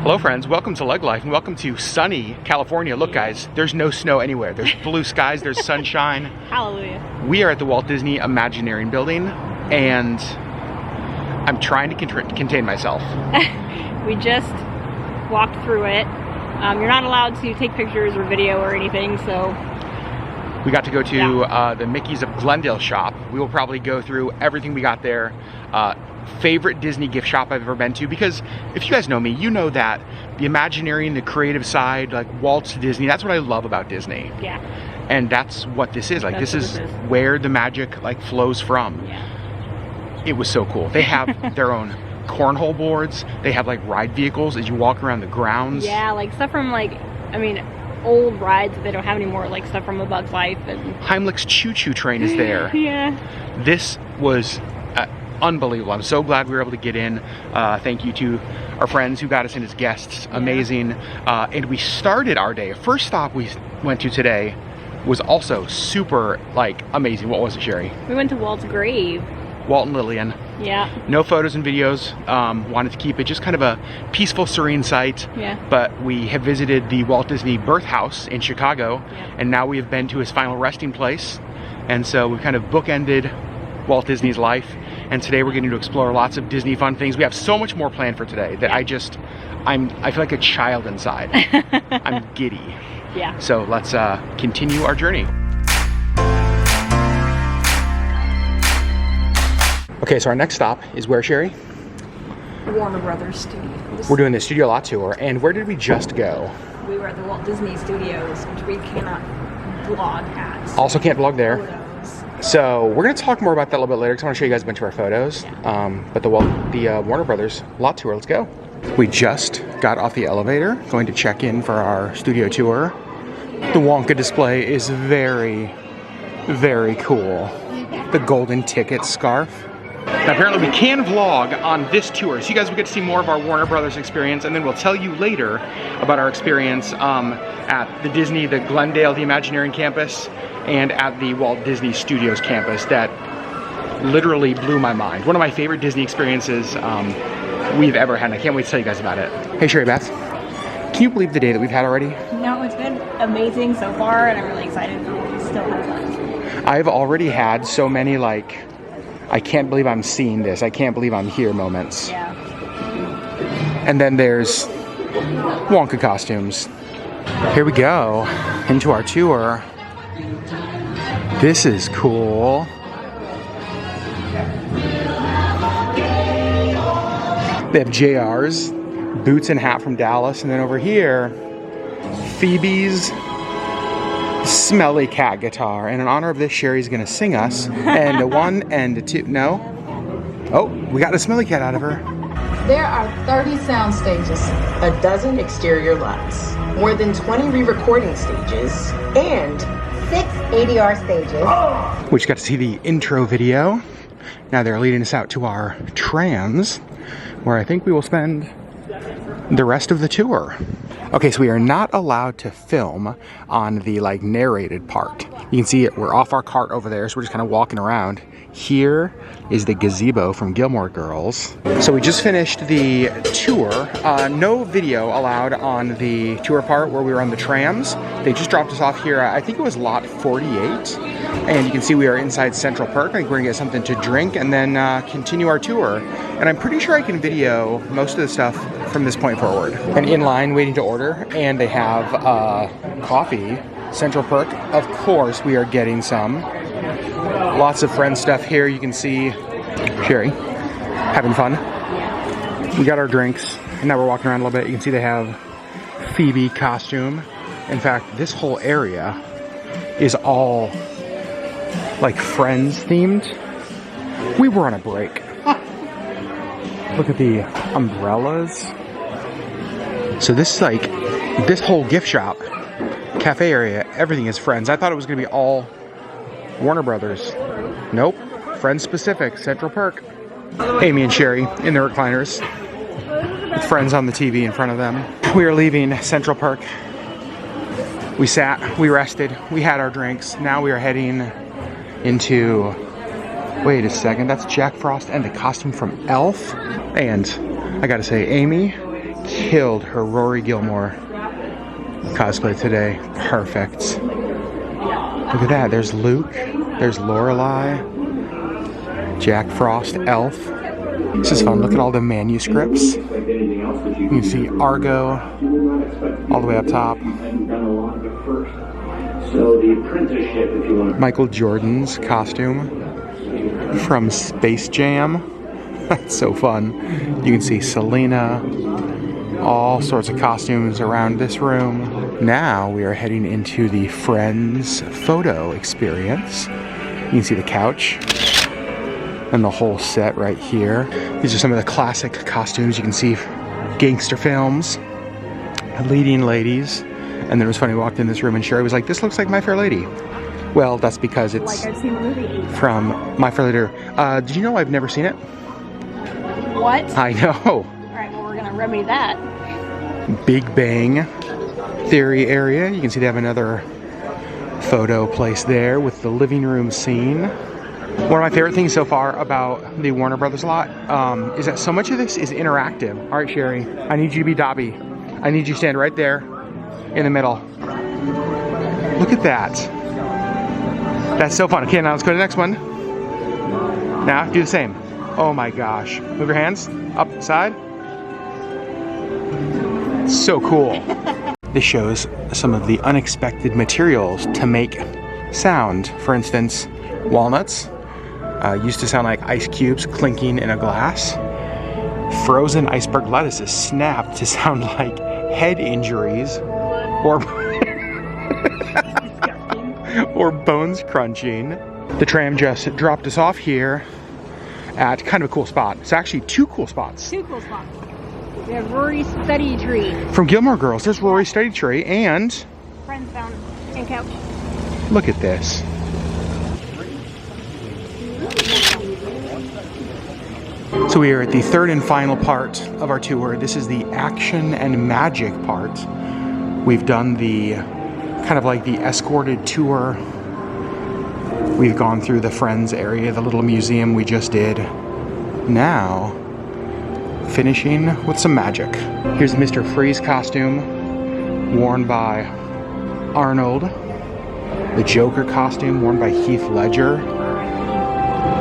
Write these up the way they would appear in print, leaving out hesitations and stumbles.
Hello friends, welcome to Legg Life and welcome to sunny California. Look guys, there's no snow anywhere. There's blue skies, there's sunshine. Hallelujah. We are at the Walt Disney Imagineering building and I'm trying to contain myself. We just walked through it. You're not allowed to take pictures or video or anything, so. We got to go to the Mickey's of Glendale shop. We will probably go through everything we got there. Favorite Disney gift shop I've ever been to, because if you guys know me, you know that the Imagineering, the creative side, like Walt Disney, that's what I love about Disney. Yeah. And that's what this is. Like this is where the magic like flows from. Yeah. It was so cool. They have their own cornhole boards. They have like ride vehicles as you walk around the grounds. Yeah, like stuff from like, I mean, old rides that they don't have anymore, like stuff from A Bug's Life. And Heimlich's Choo Choo Train is there. Yeah. This was unbelievable. I'm so glad we were able to get in. Thank you to our friends who got us in as guests. Amazing. And we started our day. First stop we went to today was also super like amazing. What was it, Sherry? We went to Walt's grave. Walt and Lillian. Yeah. No photos and videos. Wanted to keep it just kind of a peaceful, serene site. Yeah. But we have visited the Walt Disney birth house in Chicago, yeah. And now we have been to his final resting place. And so we've kind of bookended Walt Disney's life. And today we're getting to explore lots of Disney fun things. We have so much more planned for today that I feel like a child inside. I'm giddy. Yeah. So let's continue our journey. Okay, so our next stop is where, Sherry? Warner Brothers Studios. We're doing the Studio Lot Tour, and where did we just go? We were at the Walt Disney Studios, which we cannot vlog at. Also can't vlog there. Photos. So we're going to talk more about that a little bit later because I want to show you guys a bunch of our photos. Yeah. But the Warner Brothers Lot Tour, let's go. We just got off the elevator, going to check in for our studio tour. The Wonka display is very, very cool. The golden ticket scarf. Now apparently we can vlog on this tour, so you guys will get to see more of our Warner Brothers experience, and then we'll tell you later about our experience at the Glendale Imagineering Campus, and at the Walt Disney Studios campus that literally blew my mind. One of my favorite Disney experiences we've ever had, and I can't wait to tell you guys about it. Hey Sherry Beth, can you believe the day that we've had already? No, it's been amazing so far, and I'm really excited to still have fun. I've already had so many like, I can't believe I'm seeing this, I can't believe I'm here moments. Yeah. And then there's Wonka costumes. Here we go, into our tour. This is cool. They have JR's boots and hat from Dallas, and then over here, Phoebe's smelly cat guitar. And in honor of this, Sherry's gonna sing us. And a one and a two, no? Oh, we got a smelly cat out of her. There are 30 sound stages, a dozen exterior lots, more than 20 re-recording stages, and 6 ADR stages. We just got to see the intro video. Now they're leading us out to our trams, where I think we will spend the rest of the tour. Okay, so we are not allowed to film on the like narrated part. You can see it, we're off our cart over there, so we're just kind of walking around. Here is the gazebo from Gilmore Girls. So we just finished the tour. No video allowed on the tour part where we were on the trams. They just dropped us off here. I think it was lot 48. And you can see we are inside Central Park. I think we're gonna get something to drink and then continue our tour. And I'm pretty sure I can video most of the stuff from this point forward. And in line waiting to order, and they have coffee. Central Perk, of course we are getting some. Lots of friend stuff here. You can see Sherry having fun. We got our drinks, and now we're walking around a little bit. You can see they have Phoebe costume. In fact, this whole area is all like Friends themed. We were on a break. Look at the umbrellas. So this is like, this whole gift shop, cafe area, everything is Friends. I thought it was gonna be all Warner Brothers. Nope, Friends specific, Central Perk. Amy and Sherry in their recliners. With Friends on the TV in front of them. We are leaving Central Perk. We sat, we rested, we had our drinks. Now we are heading into, wait a second, that's Jack Frost and the costume from Elf. And I gotta say, Amy killed her Rory Gilmore cosplay today. Perfect. Look at that. There's Luke. There's Lorelai. Jack Frost, Elf. This is fun. Look at all the manuscripts. You can see Argo all the way up top. Michael Jordan's costume from Space Jam. That's so fun. You can see Selena. All sorts of costumes around this room. Now we are heading into the Friends photo experience. You can see the couch and the whole set right here. These are some of the classic costumes. You can see gangster films, leading ladies. And then it was funny, we walked in this room and Sherri was like, this looks like My Fair Lady. Well, that's because it's Like I've seen the movie. from My Fair Lady. Did you know I've never seen it? What? I know. Alright, well we're gonna remedy that. Big Bang Theory area. You can see they have another photo place there with the living room scene. One of my favorite things so far about the Warner Brothers lot is that so much of this is interactive. All right, Sherri, I need you to be Dobby. I need you to stand right there in the middle. Look at that. That's so fun. Okay, now let's go to the next one. Now, do the same. Oh my gosh. Move your hands up, side. So cool. This shows some of the unexpected materials to make sound. For instance, walnuts used to sound like ice cubes clinking in a glass. Frozen iceberg lettuce is snapped to sound like head injuries or or bones crunching. The tram just dropped us off here at kind of a cool spot. It's actually two cool spots. Two cool spots. We have Rory's study tree. From Gilmore Girls, there's Rory's study tree and Friends found and couch. look at this. So we are at the third and final part of our tour. This is the action and magic part. We've done the kind of like the escorted tour. We've gone through the Friends area, the little museum we just did. Now, finishing with some magic. Here's Mr. Freeze costume worn by Arnold. The Joker costume worn by Heath Ledger.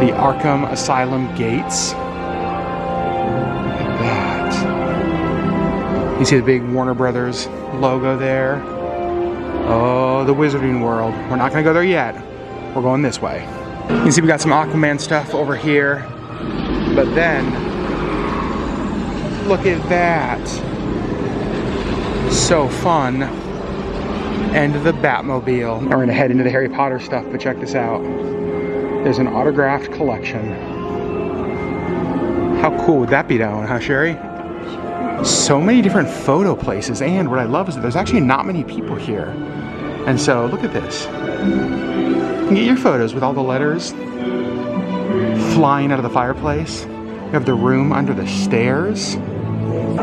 The Arkham Asylum gates. Look at that. You see the big Warner Brothers logo there. Oh, the Wizarding World. We're not gonna go there yet. We're going this way. You can see we got some Aquaman stuff over here. But then, look at that. So fun. And the Batmobile. We're gonna head into the Harry Potter stuff, but check this out. There's an autographed collection. How cool would that be down, huh, Sherri? So many different photo places, and what I love is that there's actually not many people here. And so, look at this. You can get your photos with all the letters flying out of the fireplace. You have the room under the stairs.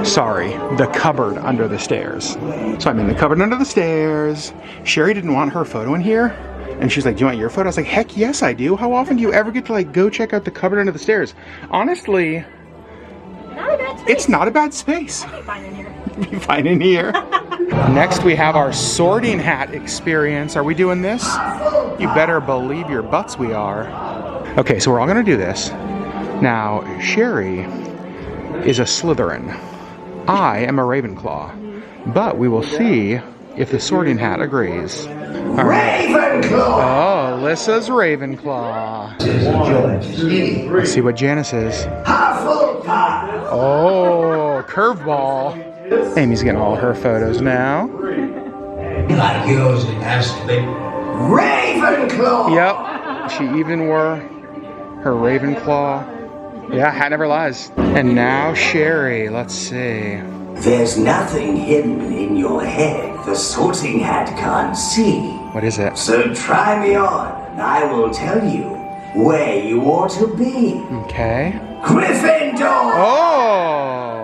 Sorry, the cupboard under the stairs. So I'm in the cupboard under the stairs. Sherri didn't want her photo in here. And she's like, do you want your photo? I was like, heck yes I do. How often do you ever get to like go check out the cupboard under the stairs? Honestly, Not a bad space. it's not a bad space. I'll be fine in here. You'll be fine in here. Next we have our sorting hat experience. Are we doing this? You better believe your butts we are. Okay, so we're all gonna do this. Now, Sherri is a Slytherin. I am a Ravenclaw. But we will see if the sorting hat agrees. All right. Ravenclaw! Oh, Alyssa's Ravenclaw. Let's see what Janice is. Hufflepuff! Oh, curveball. Amy's getting all her photos now. Like yours, it has to be. Ravenclaw! Yep, she even wore her Ravenclaw. Yeah, hat never lies. And now Sherri, let's see. There's nothing hidden in your head the sorting hat can't see. What is it? So try me on, and I will tell you where you ought to be. Okay. Gryffindor! Oh,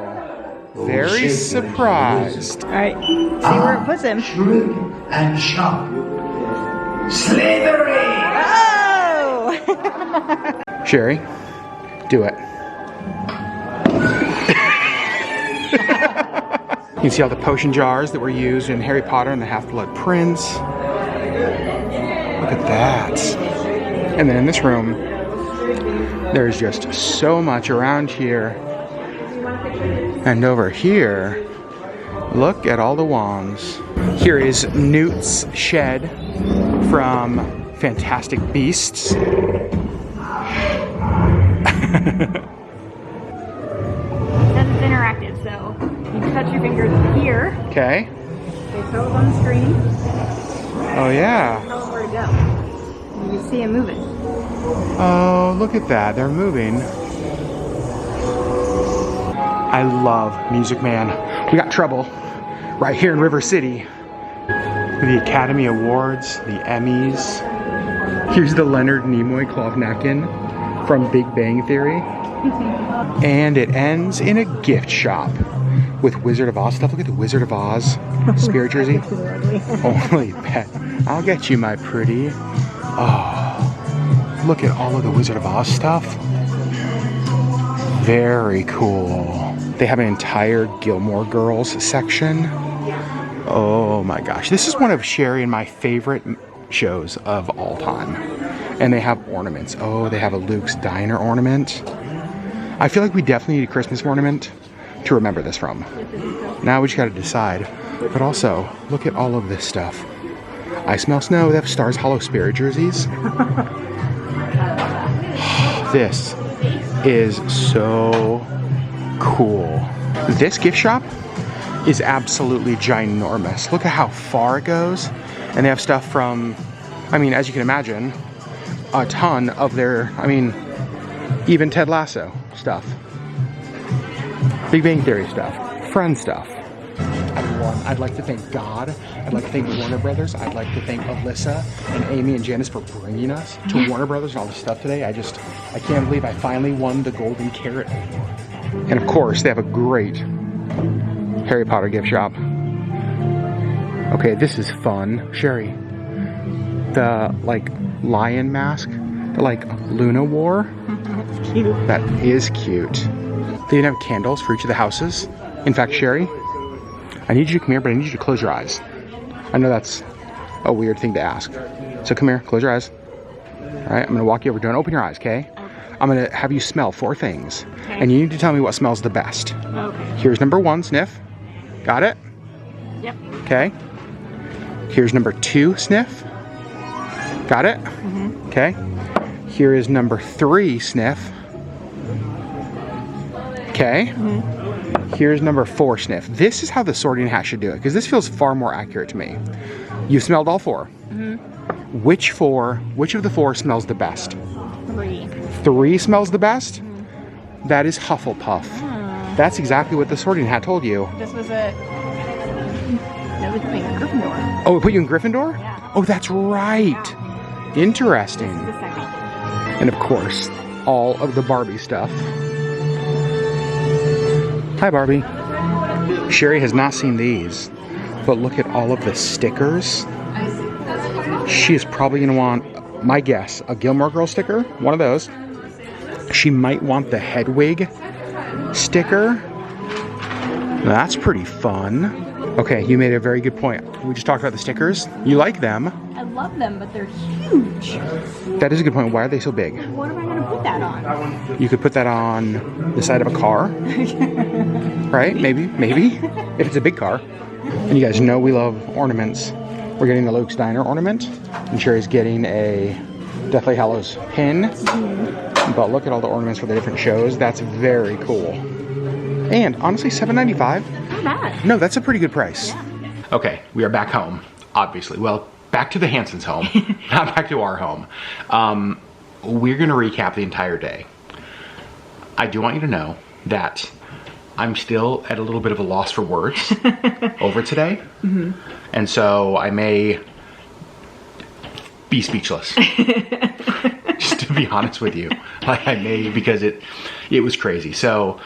very surprised. Alright, see where it puts him. Shrewd and sharp. Slytherin! Oh! Sherri, do it. can see all the potion jars that were used in Harry Potter and the Half-Blood Prince. Look at that. And then in this room, there's just so much around here. And over here, look at all the wands. Here is Newt's shed from Fantastic Beasts. It says it's interactive, so you can touch your fingers here. Okay. They throw it on the screen. Oh yeah. Tell them where to go. You can see them moving. Oh, look at that. They're moving. I love Music Man. We got trouble right here in River City. The Academy Awards, the Emmys. Here's the Leonard Nimoy cloth napkin from Big Bang Theory. And it ends in a gift shop with Wizard of Oz stuff. Look at the Wizard of Oz spirit jersey. Only bet. I'll get you, my pretty. Oh, look at all of the Wizard of Oz stuff. Very cool. They have an entire Gilmore Girls section. Oh my gosh. This is one of Sherri and my favorite shows of all time. And they have ornaments. Oh, they have a Luke's Diner ornament. I feel like we definitely need a Christmas ornament to remember this from. Now we just gotta decide. But also, look at all of this stuff. I smell snow. They have Stars Hollow spirit jerseys. This is so cool. This gift shop is absolutely ginormous. Look at how far it goes. And they have stuff from, I mean, as you can imagine, a ton of their, I mean, even Ted Lasso stuff. Big Bang Theory stuff. Friends stuff. I'd like to thank God. I'd like to thank Warner Brothers. I'd like to thank Alyssa and Amy and Janice for bringing us to Warner Brothers and all this stuff today. I can't believe I finally won the Golden Carrot. And of course, they have a great Harry Potter gift shop. Okay, this is fun. Sherri, the like lion mask that like Luna wore. That's cute. That is cute. They even have candles for each of the houses. In fact, Sherri, I need you to come here, but I need you to close your eyes. I know that's a weird thing to ask. So come here, close your eyes. All right, I'm gonna walk you over. Don't open your eyes, okay? I'm gonna have you smell 4 things. Okay. And you need to tell me what smells the best. Okay. Here's number 1, sniff. Got it? Yep. Okay. Here's number 2, sniff. Got it? Okay. Here is number 3, sniff. Okay. Here's number 4, sniff. This is how the sorting hat should do it, because this feels far more accurate to me. You smelled all 4. Which of the 4 smells the best? 3. 3 smells the best? That is Hufflepuff. That's exactly what the sorting hat told you. This was a... No, it's me, Gryffindor. Oh, it put you in Gryffindor? Yeah. Oh, that's right. Interesting. The second. And of course, all of the Barbie stuff. Hi, Barbie. Sherri has not seen these, but look at all of the stickers. She is probably going to want, my guess, a Gilmore Girls sticker, one of those. She might want the Hedwig sticker. That's pretty fun. Okay, you made a very good point. We just talked about the stickers. You like them. I love them, but they're huge. That is a good point. Why are they so big? What am I going to put that on? You could put that on the side of a car. Right? Maybe. If it's a big car. And you guys know we love ornaments. We're getting the Luke's Diner ornament. And Sherri's getting a Deathly Hallows pin. But look at all the ornaments for the different shows. That's very cool. And honestly, $7.95? Not bad. No, that's a pretty good price. Okay, we are back home, obviously. Well, back to the Hansons' home, not back to our home. We're gonna recap the entire day. I do want you to know that I'm still at a little bit of a loss for words over today. And so I may be speechless. Just to be honest with you. Like I may, because it was crazy. So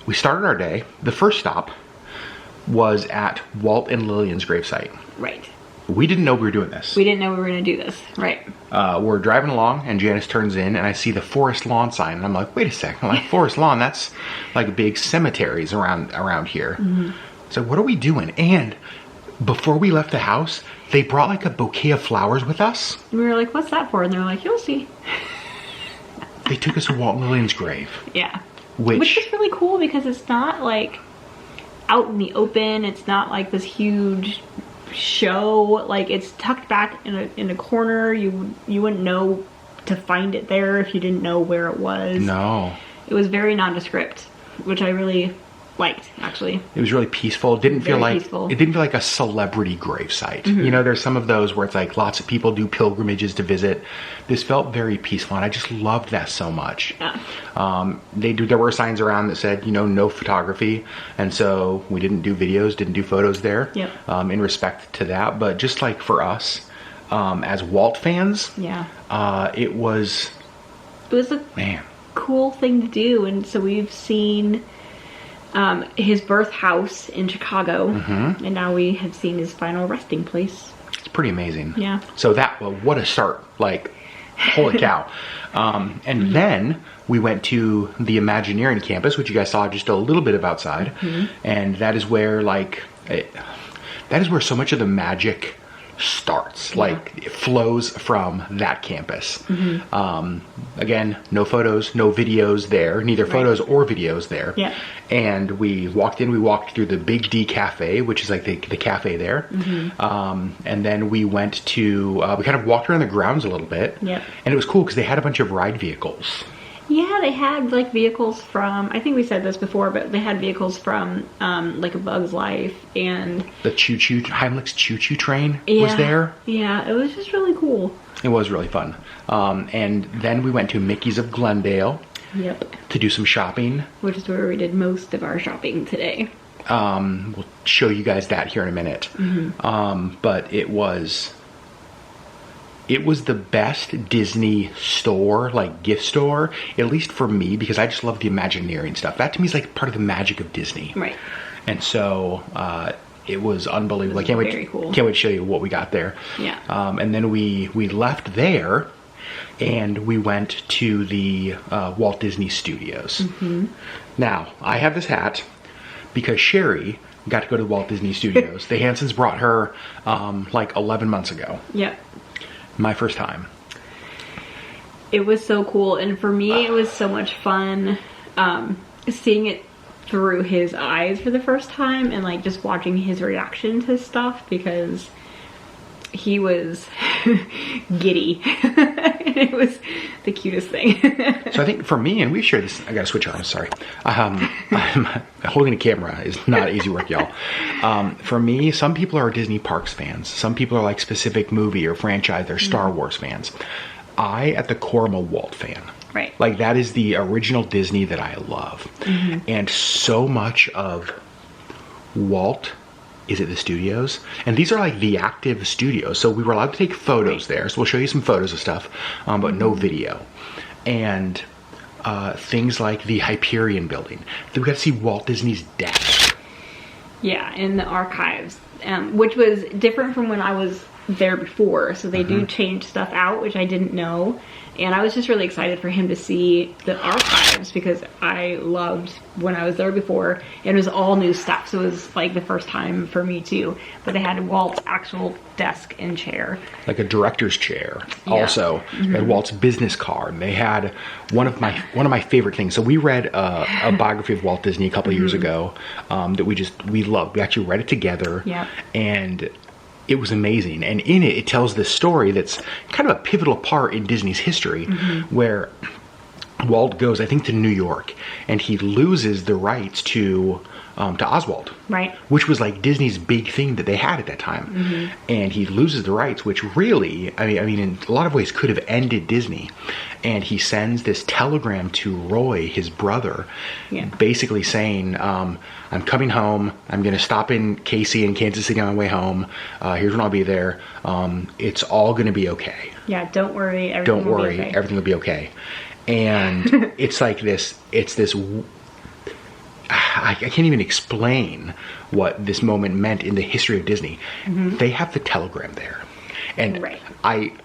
we started our day. The first stop was at Walt and Lillian's gravesite. Right. We didn't know we were doing this. We didn't know we were going to do this. Right. We're driving along and Janice turns in and I see the Forest Lawn sign. And I'm like, wait a second. I'm like, Forest Lawn, that's like big cemeteries around here. So what are we doing? And before we left the house, they brought like a bouquet of flowers with us. And we were like, what's that for? And they were like, you'll see. They took us to Walt and Lillian's grave. Yeah. Which is really cool because it's not like out in the open. It's not like this huge show. Like, it's tucked back in a corner. You wouldn't know to find it there if you didn't know where it was. No. It was very nondescript, which I really liked, actually. It was really peaceful. It didn't feel like peaceful. It didn't feel like a celebrity gravesite. You know, there's some of those where it's like lots of people do pilgrimages to visit. This felt very peaceful, and I just loved that so much. Yeah. There were signs around that said, you know, no photography, and so we didn't do videos, didn't do photos there. Yep. In respect to that, but just like for us, as Walt fans, Yeah. it was a cool thing to do, and so we've seen his birth house in Chicago, and now we have seen his final resting place. It's pretty amazing. Yeah. So what a start. Like, holy cow. And then we went to the Imagineering Campus, which you guys saw just a little bit of outside. And that is where that is where so much of the magic starts. Yeah. Like, it flows from that campus. Again, no photos, no videos there, neither photos or videos there. Yeah. And we walked through the Big D Cafe, which is like the cafe there. And then we went to, we kind of walked around the grounds a little bit. Yep. And it was cool because they had a bunch of ride vehicles. Yeah, they had like vehicles from, I think we said this before, but they had vehicles from like A Bug's Life and The Heimlich's choo-choo train was there. Yeah, it was just really cool. It was really fun. And then we went to Mickey's of Glendale. Yep. To do some shopping. Which is where we did most of our shopping today. We'll show you guys that here in a minute. But it was the best Disney store, like gift store, at least for me, because I just love the Imagineering stuff. That to me is like part of the magic of Disney. Right. And so it was unbelievable. I can't wait to show you what we got there. Yeah. And then we left there and we went to the Walt Disney Studios. Now, I have this hat because Sherri got to go to Walt Disney Studios. The Hansons brought her like 11 months ago. Yep. My first time. It was so cool, and for me it was so much fun seeing it through his eyes for the first time and like just watching his reaction to stuff, because he was giddy. It was the cutest thing. So I think for me, and we share this, I gotta switch arms, sorry. I'm holding a camera is not easy work, y'all. For me, some people are Disney Parks fans. Some people are like specific movie or franchise, they're Star Wars fans. I, at the core, am a Walt fan. Right. Like, that is the original Disney that I love. And so much of Walt is at the studios, and these are like the active studios, so we were allowed to take photos there, so we'll show you some photos of stuff, but no video. And things like the Hyperion building, we got to see Walt Disney's desk. Yeah, in the archives, which was different from when I was there before, so they do change stuff out, which I didn't know. And I was just really excited for him to see the archives, because I loved when I was there before, and it was all new stuff, so it was like the first time for me too. But they had Walt's actual desk and chair, like a director's chair. Also, they had Walt's business card. They had one of my favorite things. So we read a biography of Walt Disney a couple of years ago that we loved. We actually read it together. And it was amazing. And in it, it tells this story that's kind of a pivotal part in Disney's history, where Walt goes, I think, to New York, and he loses the rights to Oswald, right? Which was like Disney's big thing that they had at that time. And he loses the rights, which really, I mean, in a lot of ways could have ended Disney. And he sends this telegram to Roy, his brother, basically saying, I'm coming home. I'm going to stop in Casey in Kansas City on my way home. Here's when I'll be there. It's all going to be okay. Yeah, don't worry. Everything will be okay. And it's like this, I can't even explain what this moment meant in the history of Disney. They have the telegram there. And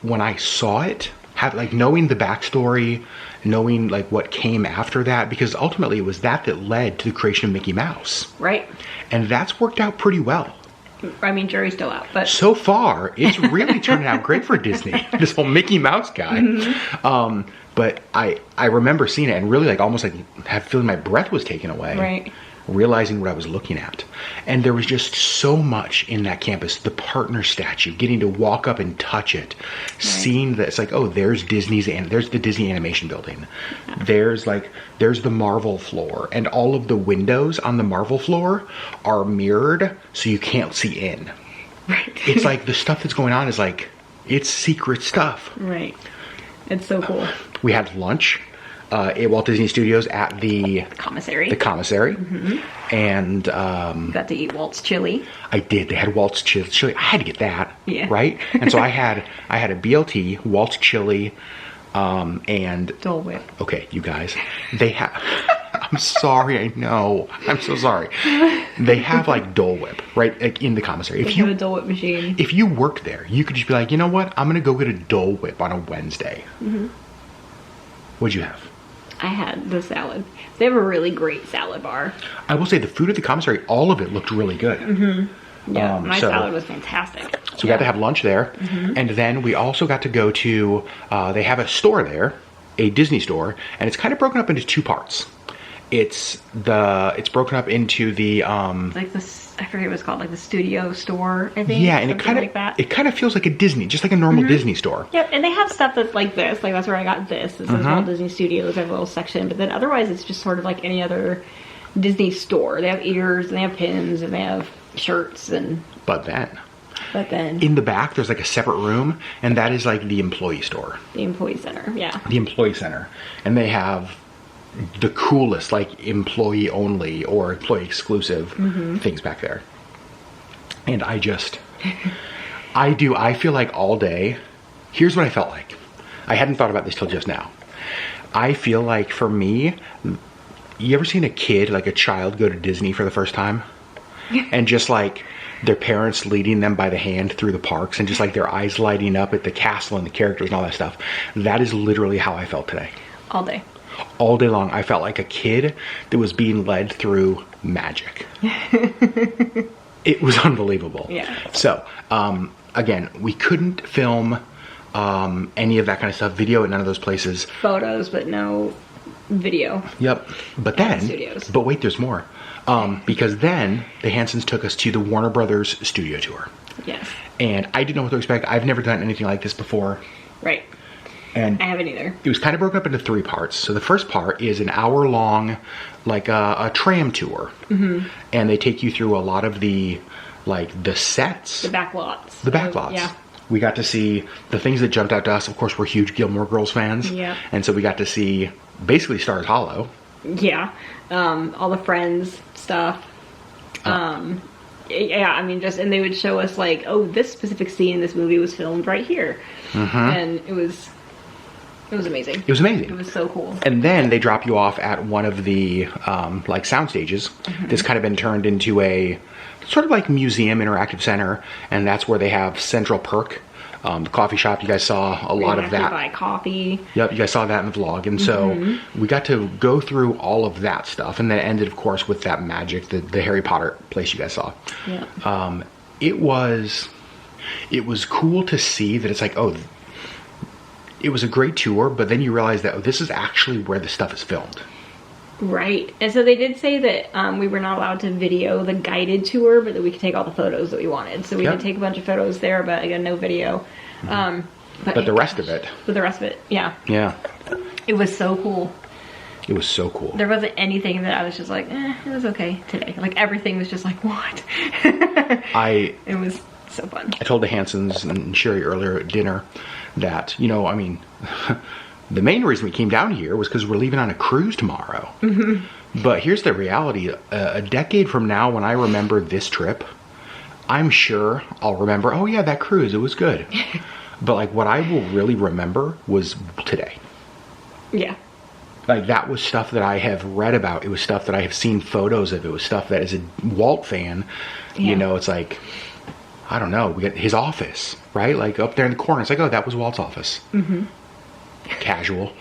when I saw it, like knowing the backstory knowing like what came after that, because ultimately it was that led to the creation of Mickey Mouse. Right. And that's worked out pretty well. I mean, jury's still out, but so far it's really turning out great for Disney, this whole Mickey Mouse guy. But I remember seeing it and really like almost like feeling my breath was taken away. Right. Realizing what I was looking at. And there was just so much in that campus. The partner statue, getting to walk up and touch it, seeing that it's like, oh, there's there's the Disney animation building. There's the Marvel floor, and all of the windows on the Marvel floor are mirrored so you can't see in. Right. It's like the stuff that's going on is like, it's secret stuff. Right. It's so cool. We had lunch at Walt Disney Studios at the Commissary. And got to eat Walt's chili. I did. They had Walt's chili. I had to get that. Yeah. Right? And so I had a BLT, Walt's chili, and Dole Whip. okay, you guys, they have I'm sorry, I know. I'm so sorry. They have like Dole Whip, right? Like in the commissary. They have a Dole Whip machine. If you worked there, you could just be like, you know what? I'm gonna go get a Dole Whip on a Wednesday. What'd you have? I had the salad. They have a really great salad bar. I will say the food at the commissary, all of it looked really good. Yeah, my salad was fantastic. So we got to have lunch there. And then we also got to go to, they have a store there, a Disney store, and it's kind of broken up into two parts. It's broken up into the like this, I forget what it's called, like the studio store, I think. Yeah, and it kind of feels like a Disney, just like a normal Disney store. Yep, and they have stuff that's like this. Like that's where I got this. This is Walt Disney Studios. They have a little section, but then otherwise it's just sort of like any other Disney store. They have ears, and they have pins, and they have shirts, and. But then In the back, there's like a separate room, and that is like the employee store. The employee center, yeah. The employee center, and they have the coolest like employee only or employee exclusive things back there. And I feel like all day, here's what I felt like. I hadn't thought about this till just now. I feel like for me, you ever seen a kid, like a child, go to Disney for the first time? And just like their parents leading them by the hand through the parks and just like their eyes lighting up at the castle and the characters and all that stuff. That is literally how I felt today. All day. All day long, I felt like a kid that was being led through magic. It was unbelievable. Yeah. So, again, we couldn't film any of that kind of stuff, video at none of those places. Photos, but no video. Yep. But then, Studios. but wait, there's more. Because then the Hansons took us to the Warner Brothers studio tour. Yes. And I didn't know what to expect. I've never done anything like this before. Right. And I haven't either. it was kind of broken up into three parts. So the first part is an hour-long, like a tram tour. And they take you through a lot of the sets. The back lots. The back lots. Yeah. We got to see the things that jumped out to us. Of course, we're huge Gilmore Girls fans. Yeah. And so we got to see basically Stars Hollow. Yeah. All the Friends stuff. Yeah, I mean, and they would show us like, oh, this specific scene in this movie was filmed right here. And it was amazing. It was amazing. It was so cool. And then they drop you off at one of the like sound stages that's kind of been turned into a sort of like museum interactive center, and that's where they have Central Perk, the coffee shop. You guys saw a lot of that. Buy coffee. Yep, you guys saw that in the vlog, and so we got to go through all of that stuff, and then it ended, of course, with that magic, the Harry Potter place you guys saw. Yeah. It was cool to see that it's like, oh, it was a great tour, but then you realize that, oh, this is actually where the stuff is filmed. Right. And so they did say that we were not allowed to video the guided tour, but that we could take all the photos that we wanted. So we did take a bunch of photos there, but again, no video. But the rest of it. But the rest of it, yeah. Yeah. It was so cool. It was so cool. There wasn't anything that I was just like, it was okay today. Like everything was just like, what? It was so fun. I told the Hansons and Sherri earlier at dinner that, I mean, the main reason we came down here was because we're leaving on a cruise tomorrow. But here's the reality. A decade from now, when I remember this trip, I'm sure I'll remember, oh yeah, that cruise, it was good. But like what I will really remember was today. Yeah. Like that was stuff that I have read about. It was stuff that I have seen photos of. It was stuff that as a Walt fan, it's like, I don't know, we got his office, right? Like up there in the corner. It's like, oh, that was Walt's office. Casual.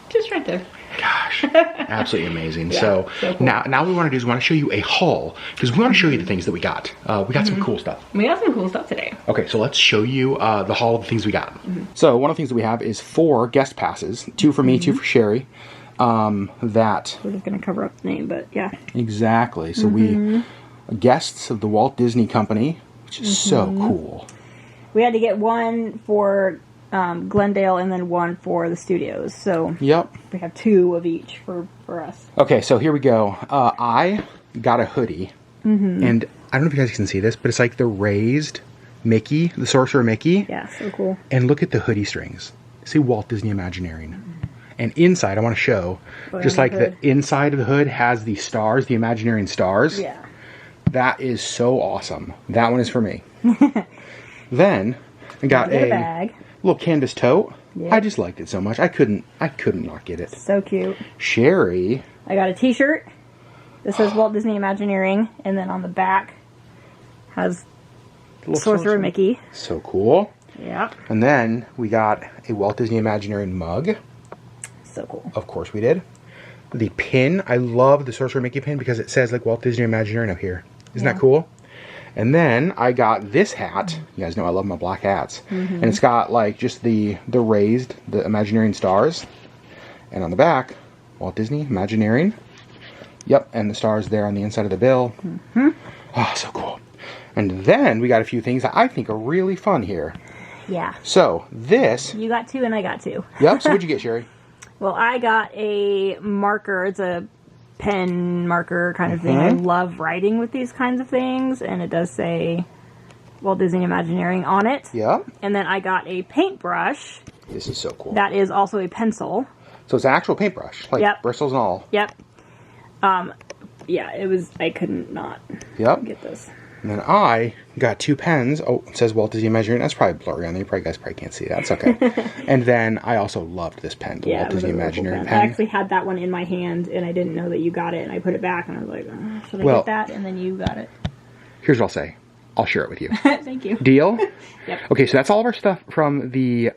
Just right right there. Gosh, absolutely amazing. So so cool. now we want to do is we want to show you a haul because we want to show you the things that we got. We got some cool stuff. We got some cool stuff today. Okay, so let's show you the haul of the things we got. So one of the things that we have is 4 guest passes, 2 for me, 2 for Sherri. That We're just gonna cover up the name, but yeah. exactly. So we guests of the Walt Disney Company, which is so cool. We had to get one for Glendale and then one for the studios. So Yep. we have 2 of each for us. Okay, so here we go. I got a hoodie, and I don't know if you guys can see this, but it's like the raised Mickey, the Sorcerer Mickey. Yeah, so cool. And look at the hoodie strings. See Walt Disney Imagineering. And inside, I want to show, just like the inside of the hood has the stars, the Imagineering stars. Yeah. That is so awesome. That one is for me. Then I got Get a a bag. little canvas tote. Yeah. I just liked it so much. I couldn't not get it. So cute. Sherri. I got a t-shirt. This says Walt Disney Imagineering, and then on the back has Little Sorcerer Mickey. So cool. Yep. And then we got a Walt Disney Imagineering mug. So cool. Of course we did. The pin. I love the Sorcerer Mickey pin because it says like Walt Disney Imagineering up here. Isn't that cool? And then I got this hat. You guys know I love my black hats. And it's got like just the raised, the Imagineering stars. And on the back, Walt Disney Imagineering. Yep, and the stars there on the inside of the bill. Oh, so cool. And then we got a few things that I think are really fun here. Yeah. So this. You got 2 and I got 2. Yep, so what'd you get, Sherri? Well, I got a marker. It's a pen marker kind of thing. I love writing with these kinds of things, and it does say Walt Disney Imagineering on it. Yep. And then I got a paintbrush. This is so cool. That is also a pencil. So it's an actual paintbrush, like bristles and all. Yep. Yeah, it was. I couldn't not get this. And then I got 2 pens. Oh, it says Walt Disney Imagineering. That's probably blurry on there. You guys probably can't see that. That's okay. And then I also loved this pen, the Walt Disney Imagineering pen. I actually had that one in my hand, and I didn't know that you got it, and I put it back, and I was like, should I get that? And then you got it. Here's what I'll say. I'll share it with you. Thank you. Deal? Yep. Okay, so that's all of our stuff from the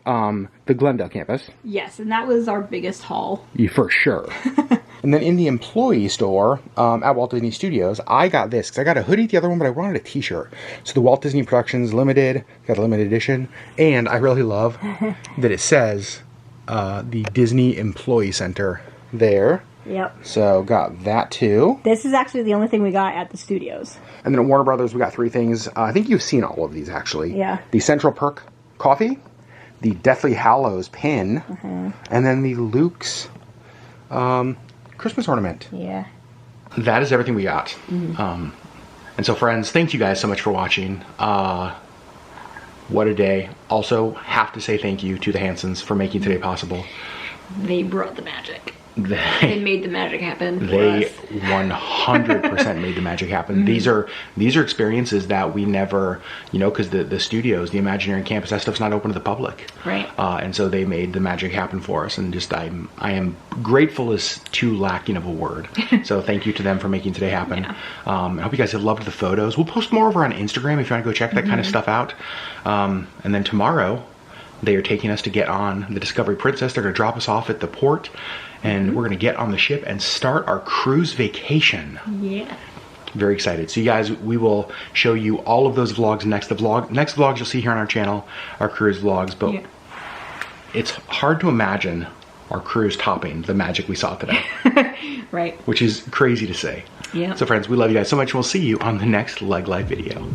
Glendale campus. Yes, and that was our biggest haul. For sure. And then in the employee store at Walt Disney Studios, I got this because I got a hoodie, the other one, but I wanted a t-shirt. So the Walt Disney Productions Limited, got a limited edition. And I really love that it says the Disney Employee Center there. Yep. So got that too. This is actually the only thing we got at the studios. And then at Warner Brothers, we got 3 things. I think you've seen all of these actually. Yeah. The Central Perk coffee, the Deathly Hallows pin, and then the Luke's Christmas ornament. Yeah. That is everything we got. And so friends, thank you guys so much for watching. What a day. Also have to say thank you to the Hansons for making today possible. They brought the magic. They made the magic happen. They 100% made the magic happen. These are experiences that we never, because the studios, the Imagineering Campus, that stuff's not open to the public. Right. And so they made the magic happen for us, and just I am grateful is too lacking of a word. So thank you to them for making today happen. I hope you guys have loved the photos. We'll post more over on Instagram if you want to go check that kind of stuff out. And then tomorrow, they are taking us to get on the Discovery Princess. They're going to drop us off at the port, and we're going to get on the ship and start our cruise vacation. Yeah. Very excited. So you guys, we will show you all of those vlogs next. The next vlogs you'll see here on our channel, our cruise vlogs, but it's hard to imagine our cruise topping the magic we saw today. Right. Which is crazy to say. Yeah. So friends, we love you guys so much. We'll see you on the next Legg Live video.